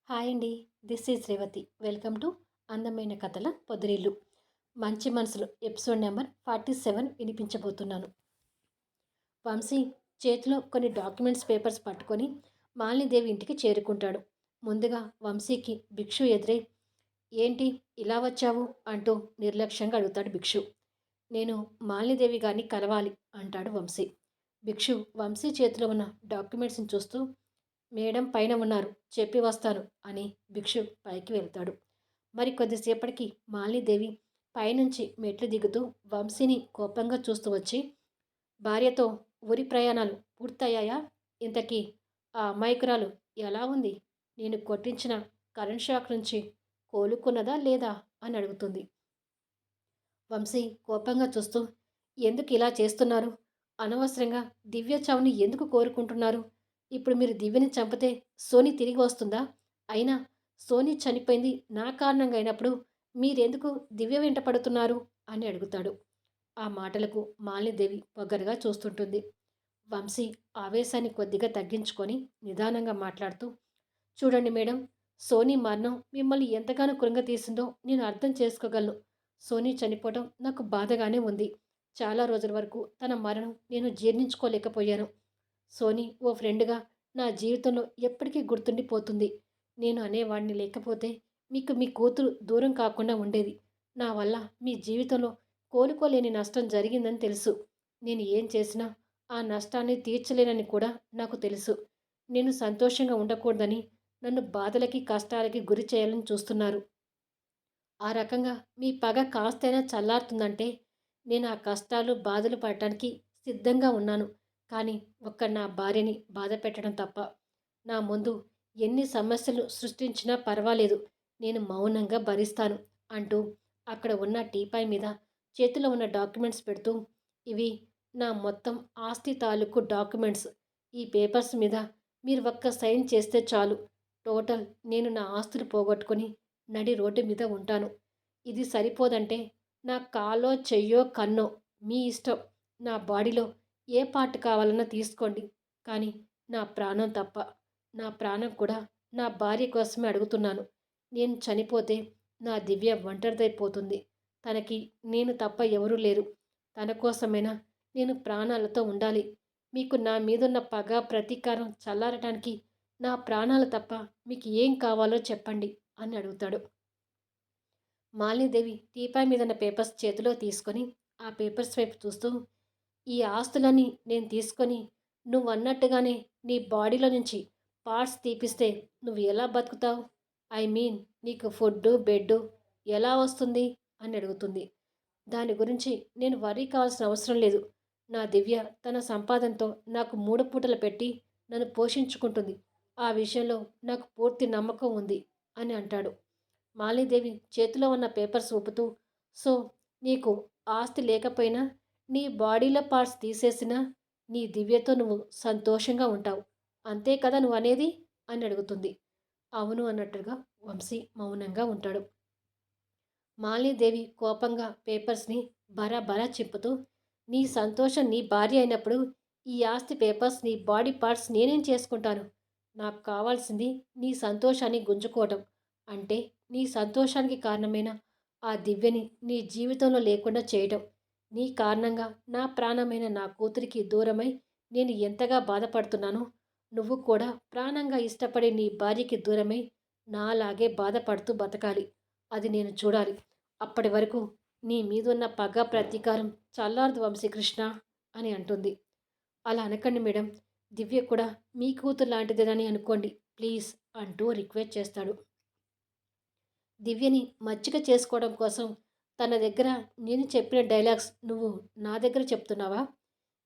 Hi అండి. This is Revathi. Welcome to అందమైన కథల పొదిరిల్లు. మంచి మనసులు ఎపిసోడ్ నెంబర్ 47 వినిపించబోతున్నాను. వంశీ చేతిలో కొన్ని డాక్యుమెంట్స్ పేపర్స్ పట్టుకొని మాలినీదేవి ఇంటికి చేరుకుంటాడు. ముందుగా వంశీకి భిక్షు ఎదురై, ఏంటి ఇలా వచ్చావు అంటూ నిర్లక్ష్యంగా అడుగుతాడు భిక్షు. నేను మాలినీదేవి గారిని కలవాలి అంటాడు వంశీ. భిక్షు వంశీ చేతిలో ఉన్న డాక్యుమెంట్స్ని చూస్తూ, మేడం పైన ఉన్నారు, చెప్పి వస్తాను అని భిక్షు పైకి వెళ్తాడు. మరి కొద్దిసేపటికి మాలినీదేవి పైనుంచి మెట్లు దిగుతూ వంశీని కోపంగా చూస్తూ వచ్చి, భార్యతో ఊరి ప్రయాణాలు పూర్తయ్యాయా? ఇంతకీ ఆ అమాయకురాలు ఎలా ఉంది? నేను కొట్టించిన కరెంట్ షాక్ నుంచి కోలుకున్నదా లేదా అని అడుగుతుంది. వంశీ కోపంగా చూస్తూ, ఎందుకు ఇలా చేస్తున్నారు? అనవసరంగా దివ్య చావుని ఎందుకు కోరుకుంటున్నారు? ఇప్పుడు మీరు దివ్యని చంపితే సోనీ తిరిగి వస్తుందా? అయినా సోనీ చనిపోయింది నా కారణంగా అయినప్పుడు మీరెందుకు దివ్య వెంట పడుతున్నారు అని అడుగుతాడు. ఆ మాటలకు మాలినీదేవి పొగరుగా చూస్తుంటుంది. వంశీ ఆవేశాన్ని కొద్దిగా తగ్గించుకొని నిదానంగా మాట్లాడుతూ, చూడండి మేడం, సోనీ మరణం మిమ్మల్ని ఎంతగానో కృంగతీసిందో నేను అర్థం చేసుకోగలను. సోనీ చనిపోవడం నాకు బాధగానే ఉంది. చాలా రోజుల వరకు తన మరణం నేను జీర్ణించుకోలేకపోయాను. సోనీ ఓ ఫ్రెండ్గా నా జీవితంలో ఎప్పటికీ గుర్తుండిపోతుంది. నేను అనేవాడిని లేకపోతే మీకు మీ కూతురు దూరం కాకుండా ఉండేది. నా వల్ల మీ జీవితంలో కోలుకోలేని నష్టం జరిగిందని తెలుసు. నేను ఏం చేసినా ఆ నష్టాన్ని తీర్చలేనని కూడా నాకు తెలుసు. నేను సంతోషంగా ఉండకూడదని నన్ను బాధలకి కష్టాలకి గురి చేయాలని చూస్తున్నారు. ఆ రకంగా మీ పగ కాస్తైనా చల్లారుతుందంటే నేను ఆ కష్టాలు బాధలు పడటానికి సిద్ధంగా ఉన్నాను. కానీ ఒక్క నా భార్యని బాధ పెట్టడం తప్ప. నా ముందు ఎన్ని సమస్యలు సృష్టించినా పర్వాలేదు, నేను మౌనంగా భరిస్తాను అంటూ అక్కడ ఉన్న టీపాయ్ మీద చేతిలో ఉన్న డాక్యుమెంట్స్ పెడుతూ, ఇవి నా మొత్తం ఆస్తి తాలూకు డాక్యుమెంట్స్. ఈ పేపర్స్ మీద మీరు ఒక్క సైన్ చేస్తే చాలు, టోటల్ నేను నా ఆస్తులు పోగొట్టుకొని నడి రోడ్డు మీద ఉంటాను. ఇది సరిపోదంటే నా కాలో చెయ్యో కన్నో మీ ఇష్టం. నా బాడీలో ఏ పార్ట్ కావాలన్నా తీసుకోండి. కానీ నా ప్రాణం తప్ప. నా ప్రాణం కూడా నా భార్య కోసమే అడుగుతున్నాను. నేను చనిపోతే నా దివ్య ఒంటరిదైపోతుంది. తనకి నేను తప్ప ఎవరూ లేరు. తన కోసమైనా నేను ప్రాణాలతో ఉండాలి. మీకు నా మీదున్న పగ ప్రతీకారం చల్లారటానికి నా ప్రాణాలు తప్ప మీకు ఏం కావాలో చెప్పండి అని అడుగుతాడు. మాలినీదేవి టీపాయ్ మీదన్న పేపర్స్ చేతిలో తీసుకొని ఆ పేపర్స్ వైపు చూస్తూ, ఈ ఆస్తులన్నీ నేను తీసుకొని నువ్వన్నట్టుగానే నీ బాడీలో నుంచి పార్ట్స్ తీపిస్తే నువ్వు ఎలా బతుకుతావు? ఐ మీన్ నీకు ఫుడ్డు బెడ్డు ఎలా వస్తుంది అని అడుగుతుంది. దాని గురించి నేను వర్రీ కావాల్సిన అవసరం లేదు. నా దివ్య తన సంపాదనతో నాకు 3 పూటలు పెట్టి నన్ను పోషించుకుంటుంది. ఆ విషయంలో నాకు పూర్తి నమ్మకం ఉంది అని అంటాడు. మాలినీదేవి చేతిలో ఉన్న పేపర్స్ ఊపుతూ, సో నీకు ఆస్తి లేకపోయినా నీ బాడీలో పార్ట్స్ తీసేసినా నీ దివ్యతో నువ్వు సంతోషంగా ఉంటావు, అంతే కదా నువ్వు అనేది అని అడుగుతుంది. అవును అన్నట్టుగా వంశీ మౌనంగా ఉంటాడు. మాలినీదేవి కోపంగా పేపర్స్ని బరాబరా చింపుతూ, నీ సంతోషం నీ భార్య అయినప్పుడు ఈ ఆస్తి పేపర్స్ నీ బాడీ పార్ట్స్ నేనేం చేసుకుంటాను? నాకు కావాల్సింది నీ సంతోషాన్ని గుంజుకోవటం. అంటే నీ సంతోషానికి కారణమైన ఆ దివ్యని నీ జీవితంలో లేకుండా చేయటం. నీ కారణంగా నా ప్రాణమైన నా కూతురికి దూరమై నేను ఎంతగా బాధపడుతున్నానో నువ్వు కూడా ప్రాణంగా ఇష్టపడే నీ భార్యకి దూరమై నాలాగే బాధపడుతూ బతకాలి. అది నేను చూడాలి. అప్పటి వరకు నీ మీదున్న పగ ప్రతీకారం చల్లారదు వంశీకృష్ణ అని అంటుంది. అలా అనకండి మేడం, దివ్య కూడా మీ కూతురు లాంటిదేనని అనుకోండి ప్లీజ్ అంటూ రిక్వెస్ట్ చేస్తాడు. దివ్యని మచ్చిక చేసుకోవడం కోసం తన దగ్గర నేను చెప్పిన డైలాగ్స్ నువ్వు నా దగ్గర చెప్తున్నావా?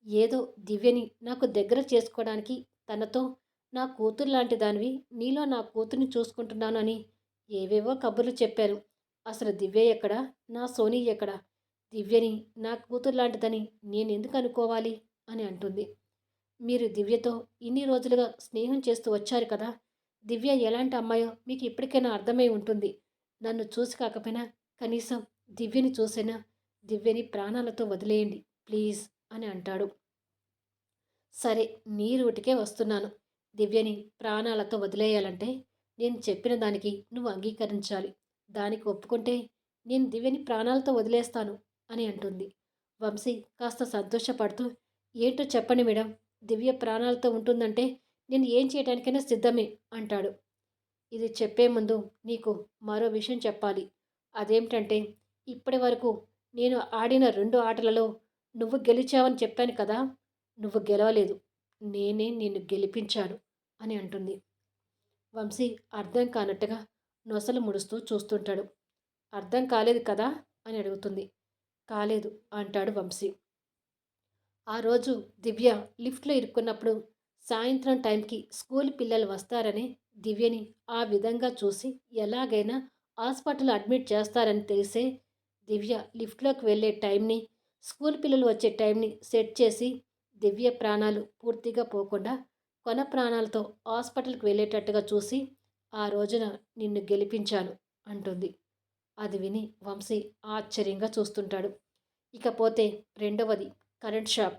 ఏదో దివ్యని నాకు దగ్గర చేసుకోవడానికి తనతో నా కూతురు లాంటి దానివి, నీలో నా కూతుర్ని చూసుకుంటున్నాను అని ఏవేవో కబుర్లు చెప్పారు. అసలు దివ్య ఎక్కడా? నా సోనీ ఎక్కడా? దివ్యని నా కూతురు లాంటిదని నేనెందుకు అనుకోవాలి అని అంటుంది. మీరు దివ్యతో ఇన్ని రోజులుగా స్నేహం చేస్తూ వచ్చారు కదా. దివ్య ఎలాంటి అమ్మాయో మీకు ఇప్పటికైనా అర్థమై ఉంటుంది. నన్ను చూసి కాకపోయినా కనీసం దివ్యని చూసైనా దివ్యని ప్రాణాలతో వదిలేయండి ప్లీజ్ అని అంటాడు. సరే నీ రూటికే వస్తున్నాను. దివ్యని ప్రాణాలతో వదిలేయాలంటే నేను చెప్పిన దానికి నువ్వు అంగీకరించాలి. దానికి ఒప్పుకుంటే నేను దివ్యని ప్రాణాలతో వదిలేస్తాను అని అంటుంది. వంశీ కాస్త సంతోషపడుతూ, ఏంటో చెప్పండి మేడం. దివ్య ప్రాణాలతో ఉంటుందంటే నేను ఏం చేయడానికైనా సిద్ధమే అంటాడు. ఇది చెప్పే ముందు నీకు మరో విషయం చెప్పాలి. అదేమిటంటే ఇప్పటి వరకు నేను ఆడిన 2 ఆటలలో నువ్వు గెలిచావని చెప్పాను కదా! నువ్వు గెలవలేదు. నేనే నిన్ను గెలిపించాను అని అంటుంది. వంశీ అర్థం కానట్టుగా నొసలు ముడుస్తూ చూస్తుంటాడు. అర్థం కాలేదు కదా అని అడుగుతుంది. కాలేదు అంటాడు వంశీ. ఆ రోజు దివ్య లిఫ్ట్లో ఇరుక్కున్నప్పుడు సాయంత్రం టైంకి స్కూల్ పిల్లలు వస్తారని దివ్యని ఆ విధంగా చూసి ఎలాగైనా హాస్పిటల్ అడ్మిట్ చేస్తారని తెలిసే దివ్య లిఫ్ట్లోకి వెళ్ళే టైంని స్కూల్ పిల్లలు వచ్చే టైంని సెట్ చేసి దివ్య ప్రాణాలు పూర్తిగా పోకుండా కొన ప్రాణాలతో హాస్పిటల్కి వెళ్ళేటట్టుగా చూసి ఆ రోజున నిన్ను గెలిపించాను అంటుంది. అది విని వంశీ ఆశ్చర్యంగా చూస్తుంటాడు. ఇకపోతే రెండవది కరెంట్ షాక్.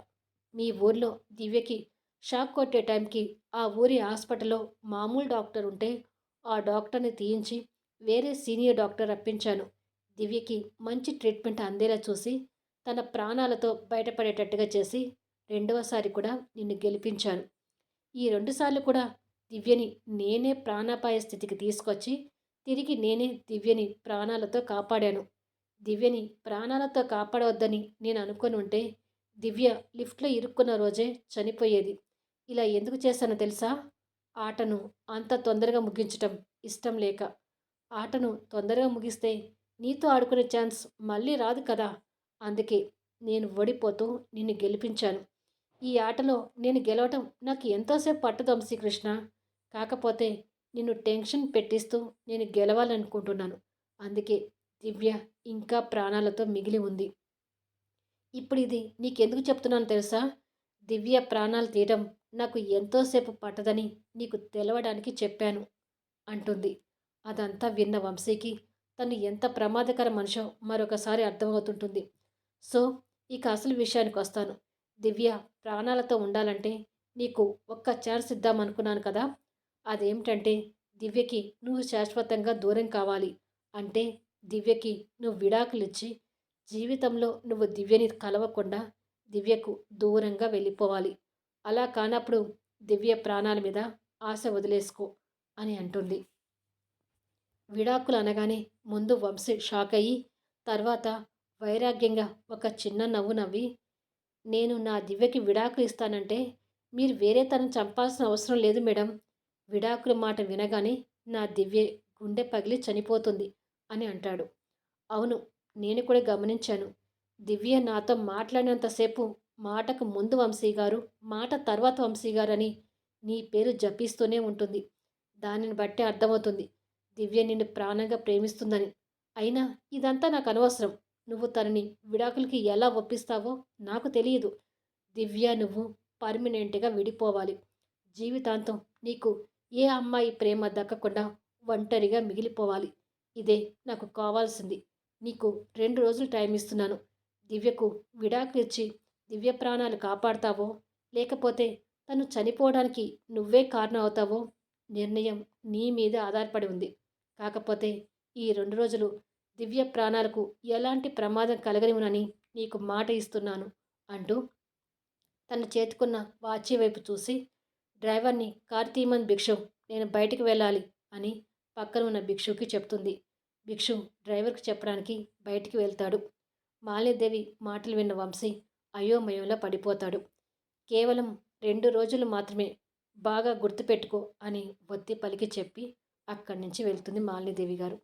మీ ఊర్లో దివ్యకి షాక్ కొట్టే టైంకి ఆ ఊరి హాస్పిటల్లో మామూలు డాక్టర్ ఉంటే ఆ డాక్టర్ని తీయించి వేరే సీనియర్ డాక్టర్ రప్పించాను. దివ్యకి మంచి ట్రీట్మెంట్ అందేలా చూసి తన ప్రాణాలతో బయటపడేటట్టుగా చేసి రెండవసారి కూడా నిన్ను గెలిపించాను. ఈ రెండుసార్లు కూడా దివ్యని నేనే ప్రాణాపాయ స్థితికి తీసుకొచ్చి తిరిగి నేనే దివ్యని ప్రాణాలతో కాపాడాను. దివ్యని ప్రాణాలతో కాపాడవద్దని నేను అనుకొని ఉంటే దివ్య లిఫ్ట్లో ఇరుక్కున్న రోజే చనిపోయేది. ఇలా ఎందుకు చేశానో తెలుసా? ఆటను అంత తొందరగా ముగించటం ఇష్టం లేక. ఆటను తొందరగా ముగిస్తే నీతో ఆడుకునే ఛాన్స్ మళ్ళీ రాదు కదా! అందుకే నేను ఓడిపోతూ నిన్ను గెలిపించాను. ఈ ఆటలో నేను గెలవటం నాకు ఎంతోసేపు పట్టదు వంశీకృష్ణ. కాకపోతే నిన్ను టెన్షన్ పెట్టిస్తూ నేను గెలవాలనుకుంటున్నాను. అందుకే దివ్య ఇంకా ప్రాణాలతో మిగిలి ఉంది. ఇప్పుడు ఇది నీకెందుకు చెప్తున్నాను తెలుసా? దివ్య ప్రాణాలు తీయడం నాకు ఎంతోసేపు పట్టదని నీకు తెలవడానికి చెప్పాను అంటుంది. అదంతా విన్న వంశీకి తను ఎంత ప్రమాదకర మనిషో మరొకసారి అర్థమవుతుంటుంది. సో ఇక అసలు విషయానికి వస్తాను. దివ్య ప్రాణాలతో ఉండాలంటే నీకు ఒక్క ఛాన్స్ ఇద్దామనుకున్నాను కదా! అదేమిటంటే దివ్యకి నువ్వు శాశ్వతంగా దూరం కావాలి. అంటే దివ్యకి నువ్వు విడాకులిచ్చి జీవితంలో నువ్వు దివ్యని కలవకుండా దివ్యకు దూరంగా వెళ్ళిపోవాలి. అలా కానప్పుడు దివ్య ప్రాణాల మీద ఆశ వదిలేసుకో అని అంటుంది. విడాకులు అనగానే ముందు వంశీ షాక్ అయ్యి తర్వాత వైరాగ్యంగా ఒక చిన్న నవ్వు నవ్వి, నేను నా దివ్యకి విడాకులు ఇస్తానంటే మీరు వేరే తనని చంపాల్సిన అవసరం లేదు మేడం. విడాకుల మాట వినగానే నా దివ్య గుండె పగిలి చనిపోతుంది అని అంటాడు. అవును, నేను కూడా గమనించాను. దివ్య నాతో మాట్లాడినంతసేపు మాటకు ముందు వంశీ గారు, మాట తర్వాత వంశీ గారు అని నీ పేరు జపిస్తూనే ఉంటుంది. దానిని బట్టి అర్థమవుతుంది దివ్య నిన్ను ప్రాణంగా ప్రేమిస్తుందని. అయినా ఇదంతా నాకు అనవసరం. నువ్వు తనని విడాకులకి ఎలా ఒప్పిస్తావో నాకు తెలియదు. దివ్య నువ్వు పర్మినెంట్గా విడిపోవాలి. జీవితాంతం నీకు ఏ అమ్మాయి ప్రేమ దక్కకుండా ఒంటరిగా మిగిలిపోవాలి. ఇదే నాకు కావాల్సింది. నీకు 2 రోజులు టైం ఇస్తున్నాను. దివ్యకు విడాకులు ఇచ్చి దివ్య ప్రాణాలు కాపాడతావో లేకపోతే తను చనిపోవడానికి నువ్వే కారణం అవుతావో నిర్ణయం నీ మీద ఆధారపడి ఉంది. కాకపోతే ఈ 2 రోజులు దివ్య ప్రాణాలకు ఎలాంటి ప్రమాదం కలగనివ్వనని నీకు మాట ఇస్తున్నాను అంటూ తన చేతికున్న వాచి వైపు చూసి, డ్రైవర్ని కారు తీయమని భిక్షు, నేను బయటికి వెళ్ళాలి అని పక్కన ఉన్న భిక్షుకి చెప్తుంది. భిక్షు డ్రైవర్కి చెప్పడానికి బయటికి వెళ్తాడు. మాల్యదేవి మాటలు విన్న వంశీ అయోమయంలో పడిపోతాడు. కేవలం 2 రోజులు మాత్రమే, బాగా గుర్తుపెట్టుకో అని ఒత్తి పలికి చెప్పి అక్కడి నుంచి వెళ్తుంది మాలినీదేవి గారు.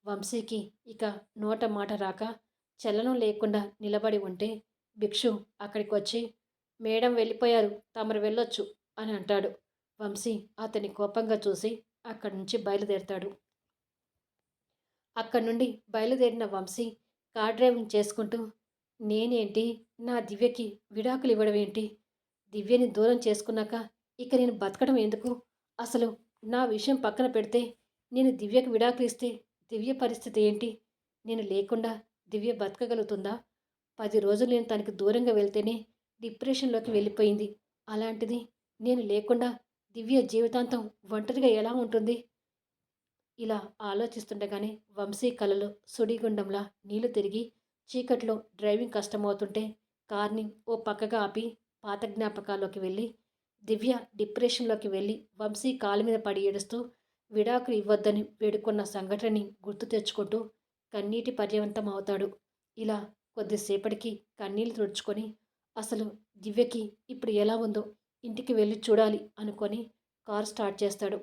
వంశీకి ఇక నోట మాట రాక చలనం లేకుండా నిలబడి ఉంటే భిక్షు అక్కడికి వచ్చి, మేడం వెళ్ళిపోయారు, తమరు వెళ్ళొచ్చు అని అంటాడు. వంశీ అతని కోపంగా చూసి అక్కడి నుంచి బయలుదేరతాడు. అక్కడి నుండి బయలుదేరిన వంశీ కార్ డ్రైవింగ్ చేసుకుంటూ, నేనేంటి నా దివ్యకి విడాకులు ఇవ్వడం ఏంటి? దివ్యని దూరం చేసుకున్నాక ఇక నేను బతకడం ఎందుకు? అసలు నా విషయం పక్కన పెడితే నేను దివ్యకు విడాకులు ఇస్తే దివ్య పరిస్థితి ఏంటి? నేను లేకుండా దివ్య బతకగలుగుతుందా? 10 రోజులు నేను తనకి దూరంగా వెళ్తేనే డిప్రెషన్లోకి వెళ్ళిపోయింది. అలాంటిది నేను లేకుండా దివ్య జీవితాంతం ఒంటరిగా ఎలా ఉంటుంది? ఇలా ఆలోచిస్తుండగానే వంశీ కలలో సుడిగుండంలా నీళ్లు తిరిగి చీకట్లో డ్రైవింగ్ కష్టమవుతుంటే కార్ని ఓ పక్కగా ఆపి పాత జ్ఞాపకాల్లోకి వెళ్ళి దివ్య డిప్రెషన్లోకి వెళ్ళి వంశీ కాలు మీద పడి ఏడుస్తూ విడాకులు ఇవ్వొద్దని వేడుకున్న సంఘటనని గుర్తు తెచ్చుకుంటూ కన్నీటి పర్యవంతం అవుతాడు. ఇలా కొద్దిసేపటికి కన్నీళ్లు తుడుచుకొని అసలు దివ్యకి ఇప్పుడు ఎలా ఉందో ఇంటికి వెళ్ళి చూడాలి అనుకొని కారు స్టార్ట్ చేస్తాడు.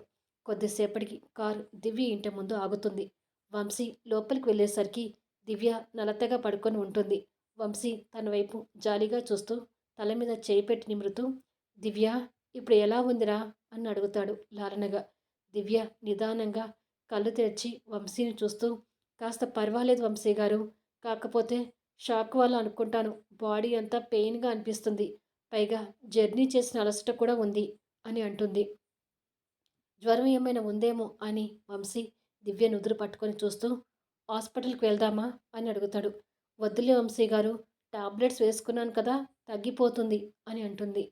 కొద్దిసేపటికి కారు దివ్య ఇంటి ముందు ఆగుతుంది. వంశీ లోపలికి వెళ్ళేసరికి దివ్య నలతగా పడుకొని ఉంటుంది. వంశీ తన వైపు జాలిగా చూస్తూ తల మీద చేయి పెట్టి నిమురుతూ దివ్య ఇప్పుడు ఎలా ఉందిరా అని అడుగుతాడు లాలనగా. దివ్య నిదానంగా కళ్ళు తెరిచి వంశీని చూస్తూ కాస్త పర్వాలేదు వంశీ గారు, కాకపోతే షాక్ వల్ల అనుకుంటాను, బాడీ అంతా పెయిన్గా అనిపిస్తుంది, పైగా జర్నీ చేసిన అలసట కూడా ఉంది అని అంటుంది. జ్వరం ఏమైనా ఉందేమో అని వంశీ దివ్య నుదురు పట్టుకొని చూస్తూ హాస్పిటల్కి వెళ్దామా అని అడుగుతాడు. వద్దులే వంశీ గారు, టాబ్లెట్స్ వేసుకున్నాను కదా, తగ్గిపోతుంది అని అంటుంది.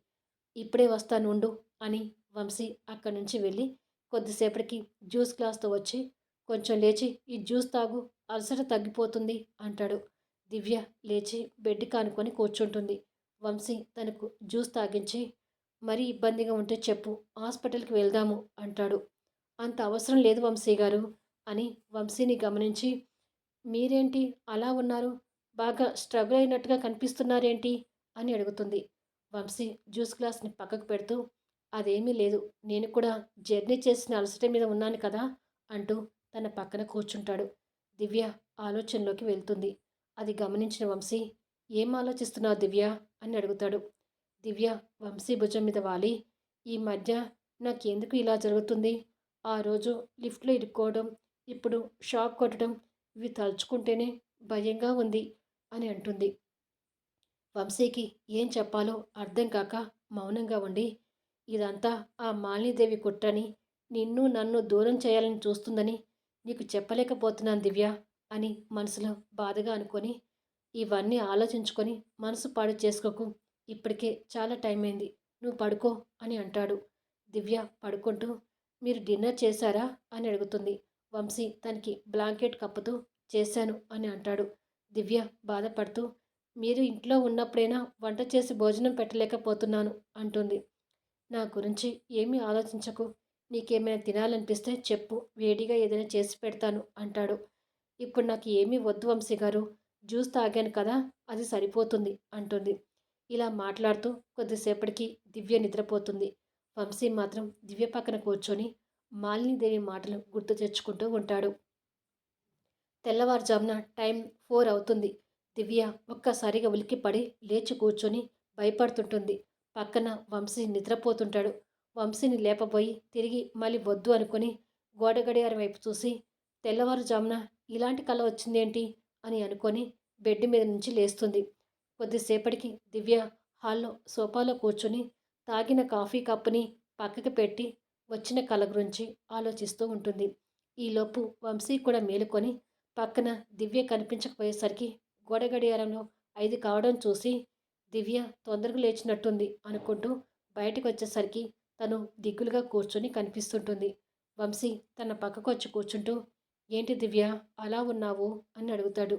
ఇప్పుడే వస్తాను ఉండు అని వంశీ అక్కడి నుంచి వెళ్ళి కొద్దిసేపటికి జ్యూస్ గ్లాస్తో వచ్చి కొంచెం లేచి ఈ జ్యూస్ తాగు, అలసట తగ్గిపోతుంది అంటాడు. దివ్య లేచి బెడ్ కానుకొని కూర్చుంటుంది. వంశీ తనకు జ్యూస్ తాగించి మరీ ఇబ్బందిగా ఉంటే చెప్పు, హాస్పిటల్కి వెళ్దాము అంటాడు. అంత అవసరం లేదు వంశీ గారు అని వంశీని గమనించి మీరేంటి అలా ఉన్నారు, బాగా స్ట్రగుల్ అయినట్టుగా కనిపిస్తున్నారేంటి అని అడుగుతుంది. వంశీ జ్యూస్ గ్లాస్ని పక్కకు పెడుతూ అదేమీ లేదు, నేను కూడా జర్నీ చేసిన అలసట మీద ఉన్నాను కదా అంటూ తన పక్కన కూర్చుంటాడు. దివ్య ఆలోచనలోకి వెళ్తుంది. అది గమనించిన వంశీ ఏం ఆలోచిస్తున్నావు దివ్య అని అడుగుతాడు. దివ్య వంశీ భుజం మీద వాలి ఈ మధ్య నాకెందుకు ఇలా జరుగుతుంది, ఆ రోజు లిఫ్ట్లో ఇరుక్కోవడం, ఇప్పుడు షాక్ కొట్టడం, ఇవి తలుచుకుంటేనే భయంగా ఉంది అని అంటుంది. వంశీకి ఏం చెప్పాలో అర్థం కాక మౌనంగా ఉండి ఇదంతా ఆ మాలినీదేవి కుట్రని, నిన్ను నన్ను దూరం చేయాలని చూస్తుందని నీకు చెప్పలేకపోతున్నాను దివ్య అని మనసులో బాధగా అనుకొని ఇవన్నీ ఆలోచించుకొని మనసు పాడు చేసుకోకు, ఇప్పటికే చాలా టైం అయింది, నువ్వు పడుకో అని అంటాడు. దివ్య పడుకుంటూ మీరు డిన్నర్ చేశారా అని అడుగుతుంది. వంశీ తనకి బ్లాంకెట్ కప్పుతూ చేశాను అని అంటాడు. దివ్య బాధపడుతూ మీరు ఇంట్లో ఉన్నప్పుడైనా వంట చేసి భోజనం పెట్టలేకపోతున్నాను అంటుంది. నా గురించి ఏమీ ఆలోచించకు, నీకేమైనా తినాలనిపిస్తే చెప్పు, వేడిగా ఏదైనా చేసి పెడతాను అంటాడు. ఇప్పుడు నాకు ఏమీ వద్దు వంశీ గారు, జ్యూస్ తాగాను కదా, అది సరిపోతుంది అంటుంది. ఇలా మాట్లాడుతూ కొద్దిసేపటికి దివ్య నిద్రపోతుంది. వంశీ మాత్రం దివ్య పక్కన కూర్చొని మాలినీదేవి మాటలు గుర్తు తెచ్చుకుంటూ ఉంటాడు. తెల్లవారుజామున టైం 4 అవుతుంది. దివ్య ఒక్కసారిగా ఉలిక్కిపడి లేచి కూర్చొని భయపడుతుంటుంది. పక్కన వంశీ నిద్రపోతుంటాడు. వంశీని లేపబోయి తిరిగి మళ్ళీ వద్దు అనుకుని గోడ గడియారం వైపు చూసి తెల్లవారుజామున ఇలాంటి కల వచ్చిందేంటి అని అనుకొని బెడ్ మీద నుంచి లేస్తుంది. కొద్దిసేపటికి దివ్య హాల్లో సోఫాలో కూర్చొని తాగిన కాఫీ కప్పుని పక్కకి పెట్టి వచ్చిన కల గురించి ఆలోచిస్తూ ఉంటుంది. ఈలోపు వంశీ కూడా మేలుకొని పక్కన దివ్య కనిపించకపోయేసరికి గోడ గడియారంలో 5 కావడం చూసి దివ్య తొందరగా లేచినట్టుంది అనుకుంటూ బయటకు వచ్చేసరికి తను దిగులుగా కూర్చొని కనిపిస్తుంటుంది. వంశీ తన పక్కకు వచ్చి కూర్చుంటూ ఏంటి దివ్య అలా ఉన్నావు అని అడుగుతాడు.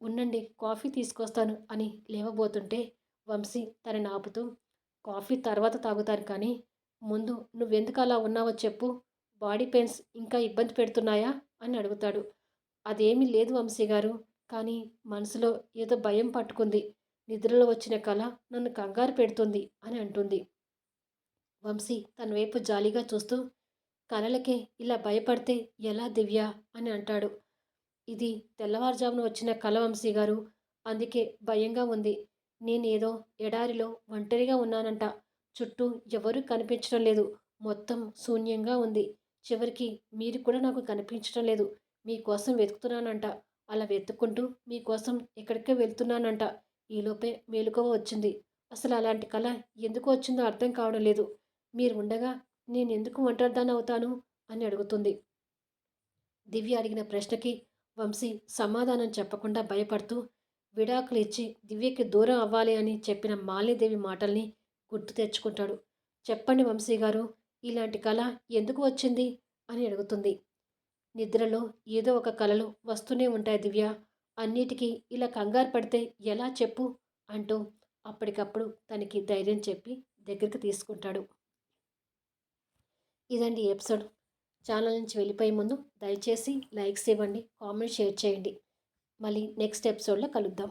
ఉండండి కాఫీ తీసుకొస్తాను అని లేవబోతుంటే వంశీ తనని ఆపుతూ కాఫీ తర్వాత తాగుతాను కానీ ముందు నువ్వెందుకు అలా ఉన్నావో చెప్పు, బాడీ పెయిన్స్ ఇంకా ఇబ్బంది పెడుతున్నాయా అని అడుగుతాడు. అదేమీ లేదు వంశీ గారు, కానీ మనసులో ఏదో భయం పట్టుకుంది, నిద్రలో వచ్చిన కల నన్ను కంగారు పెడుతుంది అని అంటుంది. వంశీ తన వైపు జాలిగా చూస్తూ కలలకే ఇలా భయపడితే ఎలా దివ్య అని అంటాడు. ఇది తెల్లవారుజామున వచ్చిన కల వంశీ గారు, అందుకే భయంగా ఉంది. నేనేదో ఎడారిలో ఒంటరిగా ఉన్నానంట, చుట్టూ ఎవరూ కనిపించడం లేదు, మొత్తం శూన్యంగా ఉంది, చివరికి మీరు కూడా నాకు కనిపించడం లేదు, మీకోసం వెతుకుతున్నానంట, అలా వెతుక్కుంటూ మీకోసం ఎక్కడికే వెళ్తున్నానంట, ఈలోపే మేలుకోవ వచ్చింది, అసలు అలాంటి కళ ఎందుకు వచ్చిందో అర్థం కావడం లేదు, మీరు ఉండగా నేను ఎందుకు ఒంటరిదాన్ని అవుతాను అని అడుగుతుంది. దివ్య అడిగిన ప్రశ్నకి వంశీ సమాధానం చెప్పకుండా భయపడుతూ విడాకులు ఇచ్చి దివ్యకి దూరం అవ్వాలి అని చెప్పిన మాలినీదేవి మాటల్ని గుర్తు తెచ్చుకుంటాడు. చెప్పండి వంశీ గారు, ఇలాంటి కళ ఎందుకు వచ్చింది అని అడుగుతుంది. నిద్రలో ఏదో ఒక కలలు వస్తూనే ఉంటాయి దివ్య. అన్నిటికీ ఇలా కంగారు పడితే ఎలా చెప్పు అంటూ అప్పటికప్పుడు తనకి ధైర్యం చెప్పి దగ్గరికి తీసుకుంటాడు. ఇదండి ఎపిసోడ్. ఛానల్ నుంచి వెళ్ళిపోయే ముందు దయచేసి లైక్స్ ఇవ్వండి, కామెంట్ షేర్ చేయండి. మళ్ళీ నెక్స్ట్ ఎపిసోడ్లో కలుద్దాం.